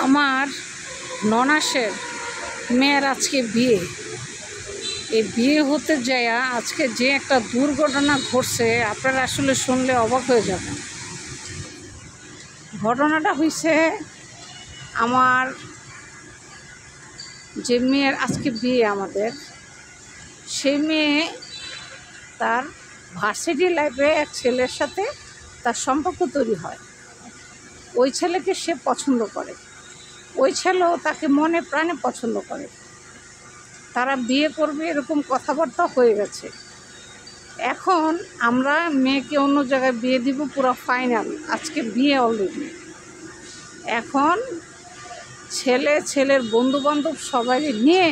আমার ননাসের মেয়ের আজকে বিয়ে। এই বিয়ে হতে যায়া আজকে যে একটা দুর্ঘটনা ঘটছে, আপনারা আসলে শুনলে অবাক হয়ে যাবেন। ঘটনাটা হয়েছে, আমার যে মেয়ের আজকে বিয়ে আমাদের, সেই মেয়ে তার ভার্সিটি লাইফে এক ছেলের সাথে তার সম্পর্ক তৈরি হয়। ওই ছেলেকে সে পছন্দ করে, ওই ছেলেও তাকে মনে প্রাণে পছন্দ করে। তারা বিয়ে করবে এরকম কথাবার্তা হয়ে গেছে। এখন আমরা মেয়েকে অন্য জায়গায় বিয়ে দিব, পুরো ফাইনাল, আজকে বিয়ে অলরেডি। এখন ছেলের বন্ধুবান্ধব সবাই নিয়ে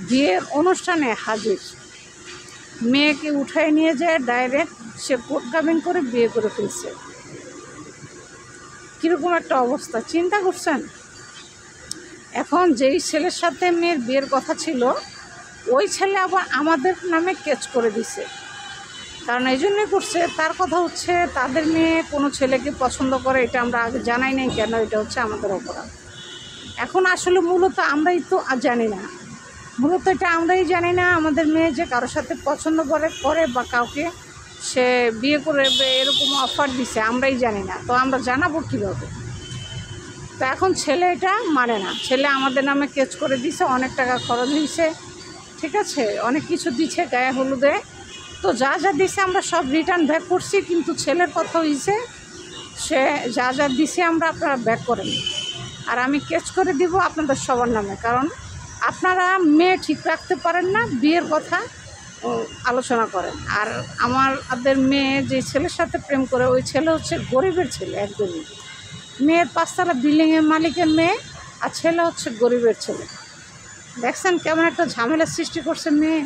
বিয়ের অনুষ্ঠানে হাজির। মেয়েকে উঠায় নিয়ে যায় ডাইরেক্ট, সে কোর্ট কাবিন করে বিয়ে করে ফেলছে। কীরকম একটা অবস্থা চিন্তা করছেন? এখন যেই ছেলের সাথে মেয়ের বিয়ের কথা ছিল, ওই ছেলে আবার আমাদের নামে কেস করে দিছে। কারণ এই জন্যই করছে, তার কথা হচ্ছে তাদের মেয়ে কোনো ছেলেকে পছন্দ করে, এটা আমরা আগে জানাই নাই কেন, এটা হচ্ছে আমাদের অপরাধ। এখন আসলে মূলত আমরাই তো জানি না, মূলত এটা আমরাই জানি না আমাদের মেয়ে যে কারোর সাথে পছন্দ করে বা কাউকে সে বিয়ে করে এরকম অফার দিছে, আমরাই জানি না। তো আমরা জানাবো কীভাবে? তো এখন ছেলে এটা মানে না, ছেলে আমাদের নামে কেস করে দিছে, অনেক টাকা খরচ হয়েছে, ঠিক আছে, অনেক কিছু দিচ্ছে গায়ে হলুদে। তো যা যা দিছে আমরা সব রিটার্ন ব্যাক করছি, কিন্তু ছেলের কথা হয়েছে সে যা যা দিছে আমরা আপনারা ব্যাক করেন। আর আমি কেস করে দিব আপনাদের সবার নামে, কারণ আপনারা মেয়ে ঠিক রাখতে পারেন না, বিয়ের কথা আলোচনা করেন। আর আমাদের মেয়ে যে ছেলের সাথে প্রেম করে, ওই ছেলে হচ্ছে গরিবের ছেলে, একদমই। মেয়ের 5 তলা বিল্ডিংয়ের মালিকের মেয়ে, আর ছেলে হচ্ছে গরিবের ছেলে। দেখছেন কেমন একটা ঝামেলার সৃষ্টি করছে মেয়ে।